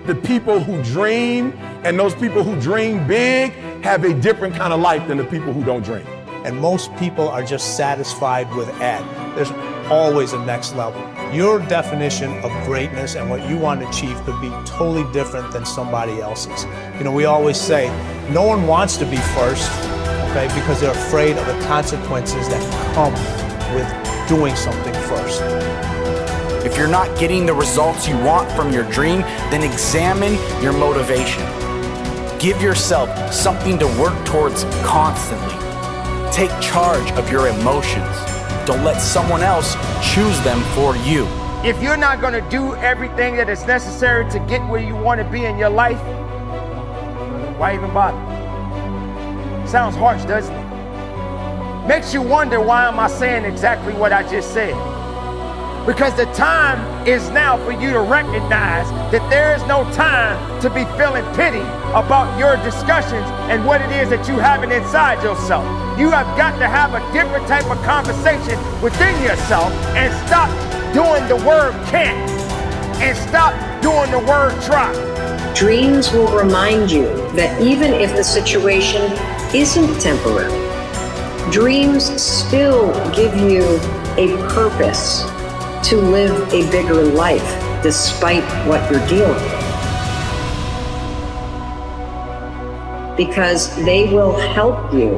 the people who dream and those people who dream big have a different kind of life than the people who don't dream. And most people are just satisfied with Ed. There's always a next level. Your definition of greatness and what you want to achieve could be totally different than somebody else's. You know, we always say, no one wants to be first, okay, because they're afraid of the consequences that come with doing something first. If you're not getting the results you want from your dream, then examine your motivation. Give yourself something to work towards constantly. Take charge of your emotions. Don't let someone else choose them for you. If you're not going to do everything that is necessary to get where you want to be in your life, why even bother? Sounds harsh, doesn't it? Makes you wonder, why am I saying exactly what I just said? Because the time is now for you to recognize that there is no time to be feeling pity about your discussions and what it is that you having inside yourself. You have got to have a different type of conversation within yourself and stop doing the word can't and stop doing the word try. Dreams will remind you that even if the situation isn't temporary, dreams still give you a purpose to live a bigger life despite what you're dealing with. Because they will help you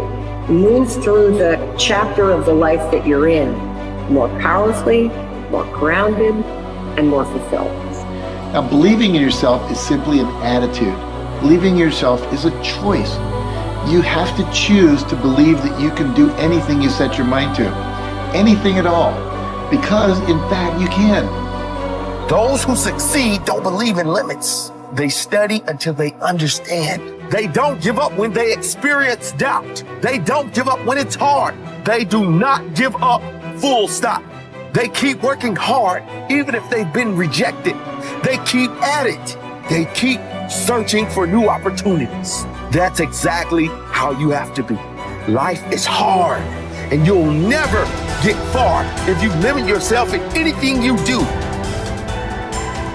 move through the chapter of the life that you're in more powerfully, more grounded, and more fulfilled. Now, believing in yourself is simply an attitude. Believing in yourself is a choice. You have to choose to believe that you can do anything you set your mind to, anything at all, because in fact you can. Those who succeed don't believe in limits. They study until they understand. They don't give up when they experience doubt. They don't give up when it's hard. They do not give up, full stop. They keep working hard even if they've been rejected. They keep at it. They keep searching for new opportunities. That's exactly how you have to be. Life is hard, and you'll never get far if you limit yourself in anything you do.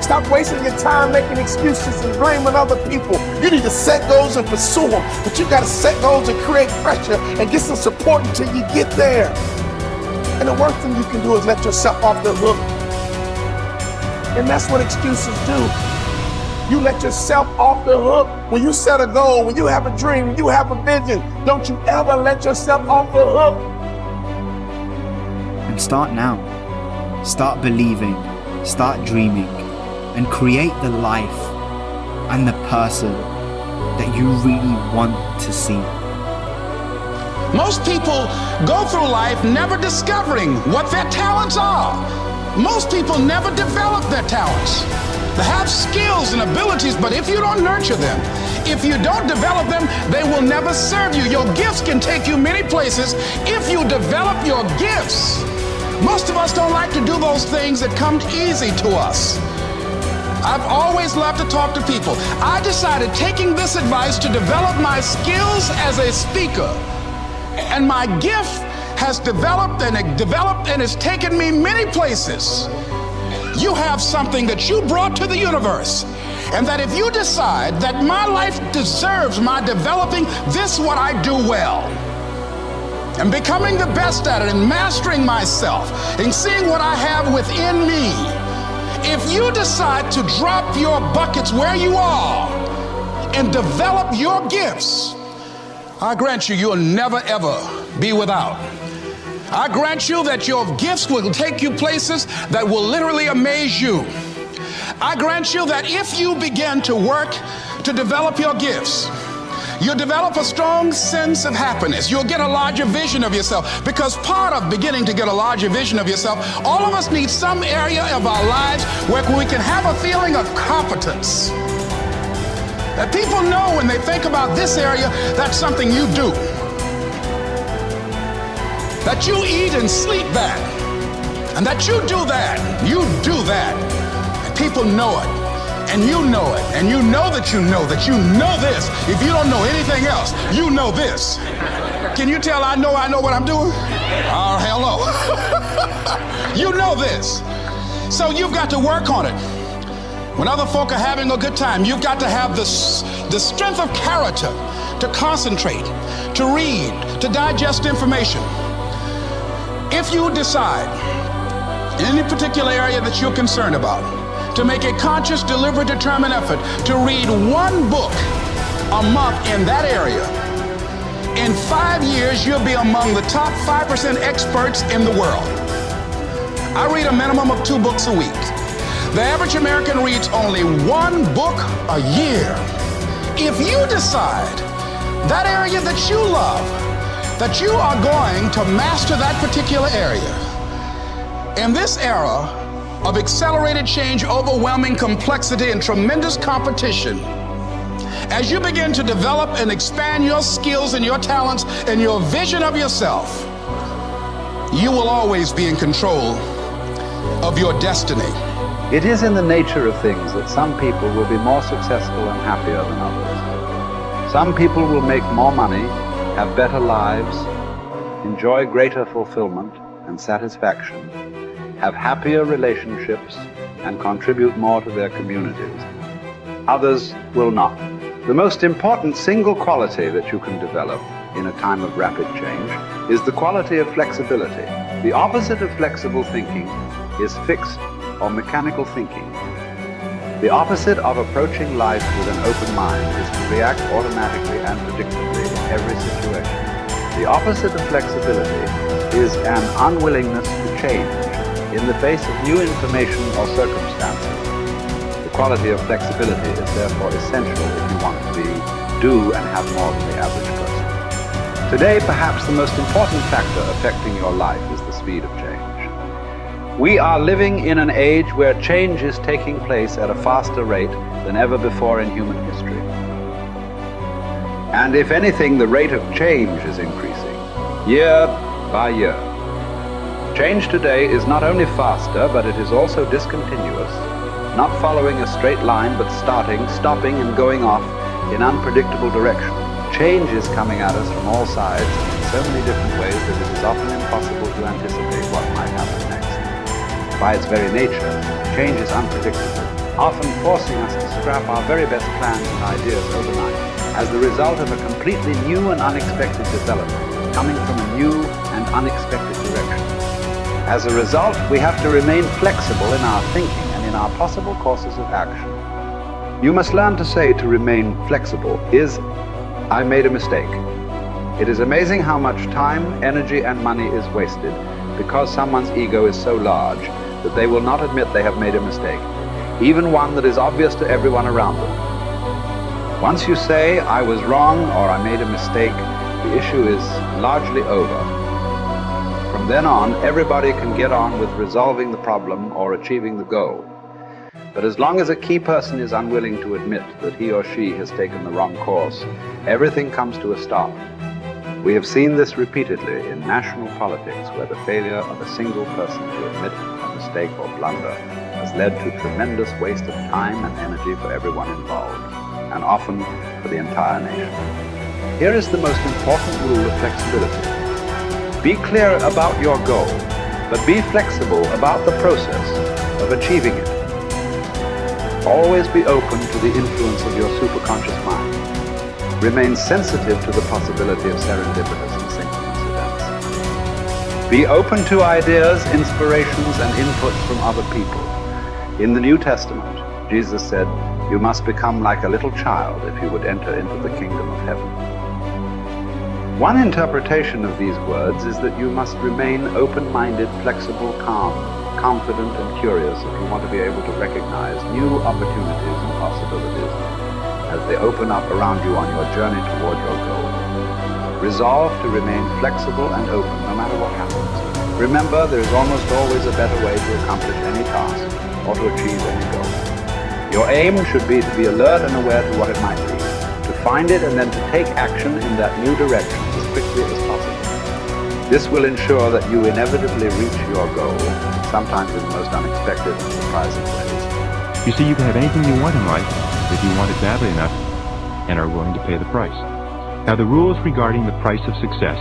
Stop wasting your time making excuses and blaming other people. You need to set goals and pursue them, but you gotta set goals and create pressure and get some support until you get there. And the worst thing you can do is let yourself off the hook. And that's what excuses do. You let yourself off the hook. When you set a goal, when you have a dream, when you have a vision, don't you ever let yourself off the hook. And start now. Start believing, start dreaming, and create the life and the person that you really want to see. Most people go through life never discovering what their talents are. Most people never develop their talents. They have skills and abilities, but if you don't nurture them, if you don't develop them, they will never serve you. Your gifts can take you many places if you develop your gifts. Most of us don't like to do those things that come easy to us. I've always loved to talk to people. I decided, taking this advice, to develop my skills as a speaker. And my gift has developed and it's taken me many places. You have something that you brought to the universe. And that if you decide that my life deserves my developing this, what I do well, and becoming the best at it, and mastering myself, and seeing what I have within me, if you decide to drop your buckets where you are and develop your gifts, I grant you, you'll never ever be without. I grant you that your gifts will take you places that will literally amaze you. I grant you that if you begin to work to develop your gifts, you'll develop a strong sense of happiness. You'll get a larger vision of yourself, because part of beginning to get a larger vision of yourself, all of us need some area of our lives where we can have a feeling of competence. That people know when they think about this area, that's something you do. That you eat and sleep that. And that you do that. You do that. And people know it. And you know it. And you know that you know that you know this. If you don't know anything else, you know this. Can you tell I know what I'm doing? Oh, hell no. You know this. So you've got to work on it. When other folk are having a good time, you've got to have the strength of character to concentrate, to read, to digest information. If you decide in any particular area that you're concerned about, to make a conscious, deliberate, determined effort to read one book a month in that area, in 5 years, you'll be among the top 5% experts in the world. I read a minimum of 2 books a week. The average American reads only 1 book a year. If you decide that area that you love, that you are going to master that particular area, in this era of accelerated change, overwhelming complexity, and tremendous competition, as you begin to develop and expand your skills and your talents and your vision of yourself, you will always be in control of your destiny. It is in the nature of things that some people will be more successful and happier than others. Some people will make more money, have better lives, enjoy greater fulfillment and satisfaction, have happier relationships, and contribute more to their communities. Others will not. The most important single quality that you can develop in a time of rapid change is the quality of flexibility. The opposite of flexible thinking is fixed or mechanical thinking. The opposite of approaching life with an open mind is to react automatically and predictably in every situation. The opposite of flexibility is an unwillingness to change in the face of new information or circumstances. The quality of flexibility is therefore essential if you want to do and have more than the average person. Today, perhaps the most important factor affecting your life is the speed of change. We are living in an age where change is taking place at a faster rate than ever before in human history. And if anything, the rate of change is increasing, year by year. Change today is not only faster, but it is also discontinuous, not following a straight line, but starting, stopping, and going off in unpredictable directions. Change is coming at us from all sides in so many different ways that it is often impossible to anticipate what might happen next. By its very nature, change is unpredictable, often forcing us to scrap our very best plans and ideas overnight as the result of a completely new and unexpected development coming from a new and unexpected direction. As a result, we have to remain flexible in our thinking and in our possible courses of action. You must learn to say to remain flexible is, I made a mistake. It is amazing how much time, energy, and money is wasted because someone's ego is so large that they will not admit they have made a mistake, even one that is obvious to everyone around them. Once you say, I was wrong or I made a mistake, the issue is largely over. From then on, everybody can get on with resolving the problem or achieving the goal. But as long as a key person is unwilling to admit that he or she has taken the wrong course, everything comes to a stop. We have seen this repeatedly in national politics, where the failure of a single person to admit a mistake or blunder has led to tremendous waste of time and energy for everyone involved, and often for the entire nation. Here is the most important rule of flexibility. Be clear about your goal, but be flexible about the process of achieving it. Always be open to the influence of your superconscious mind. Remain sensitive to the possibility of serendipitous and synchronous events. Be open to ideas, inspirations, and inputs from other people. In the New Testament, Jesus said, you must become like a little child if you would enter into the kingdom of heaven. One interpretation of these words is that you must remain open-minded, flexible, calm, confident, and curious if you want to be able to recognize new opportunities and possibilities as they open up around you on your journey toward your goal. Resolve to remain flexible and open no matter what happens. Remember, there is almost always a better way to accomplish any task or to achieve any goal. Your aim should be to be alert and aware to what it might be, to find it and then to take action in that new direction as quickly as possible. This will ensure that you inevitably reach your goal, sometimes in the most unexpected and surprising ways. You see, you can have anything you want in life if you want it badly enough and are willing to pay the price. Now, the rules regarding the price of success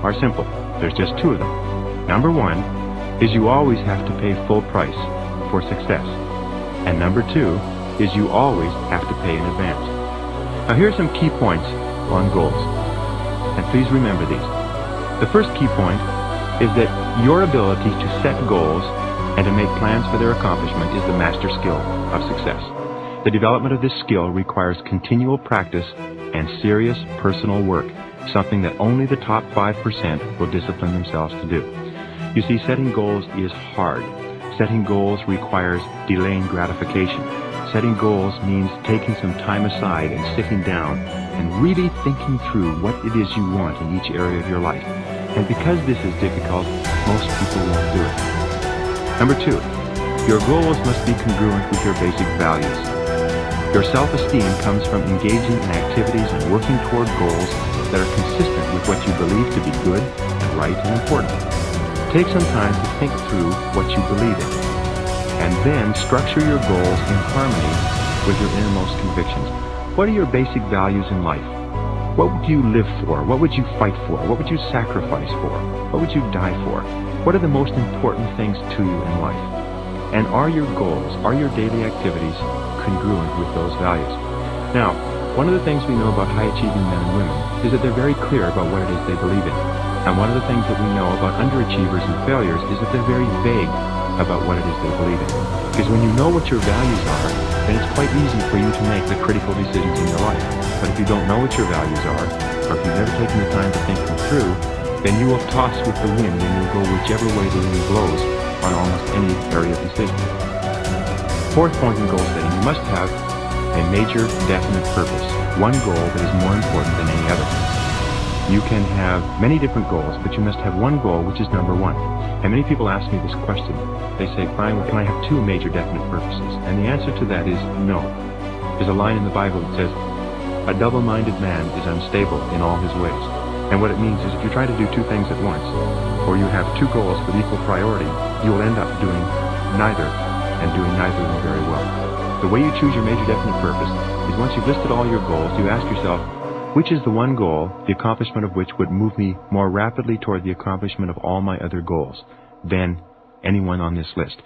are simple. There's just 2 of them. Number 1 is you always have to pay full price for success. And number 2 is you always have to pay in advance. Now here are some key points on goals, and please remember these. The first key point is that your ability to set goals and to make plans for their accomplishment is the master skill of success. The development of this skill requires continual practice and serious personal work, something that only the top 5% will discipline themselves to do. You see, setting goals is hard. Setting goals requires delaying gratification. Setting goals means taking some time aside and sitting down and really thinking through what it is you want in each area of your life. And because this is difficult, most people won't do it. Number 2, your goals must be congruent with your basic values. Your self-esteem comes from engaging in activities and working toward goals that are consistent with what you believe to be good and right and important. Take some time to think through what you believe in, and then structure your goals in harmony with your innermost convictions. What are your basic values in life? What would you live for? What would you fight for? What would you sacrifice for? What would you die for? What are the most important things to you in life? And are your goals, are your daily activities congruent with those values? Now, one of the things we know about high-achieving men and women is that they're very clear about what it is they believe in. And one of the things that we know about underachievers and failures is that they're very vague about what it is they believe in. Because when you know what your values are, then it's quite easy for you to make the critical decisions in your life. But if you don't know what your values are, or if you've never taken the time to think them through, then you will toss with the wind and you'll go whichever way the wind blows on almost any area of decision. Fourth point in goal setting, you must have a major, definite purpose, one goal that is more important than any other. You can have many different goals, but you must have one goal which is number one. And many people ask me this question. They say, fine, well, can I have two major definite purposes? And the answer to that is no. There's a line in the Bible that says, a double-minded man is unstable in all his ways. And what it means is if you try to do two things at once, or you have two goals with equal priority, you will end up doing neither, and doing neither of them very well. The way you choose your major definite purpose is once you've listed all your goals, you ask yourself, which is the one goal, the accomplishment of which would move me more rapidly toward the accomplishment of all my other goals than anyone on this list?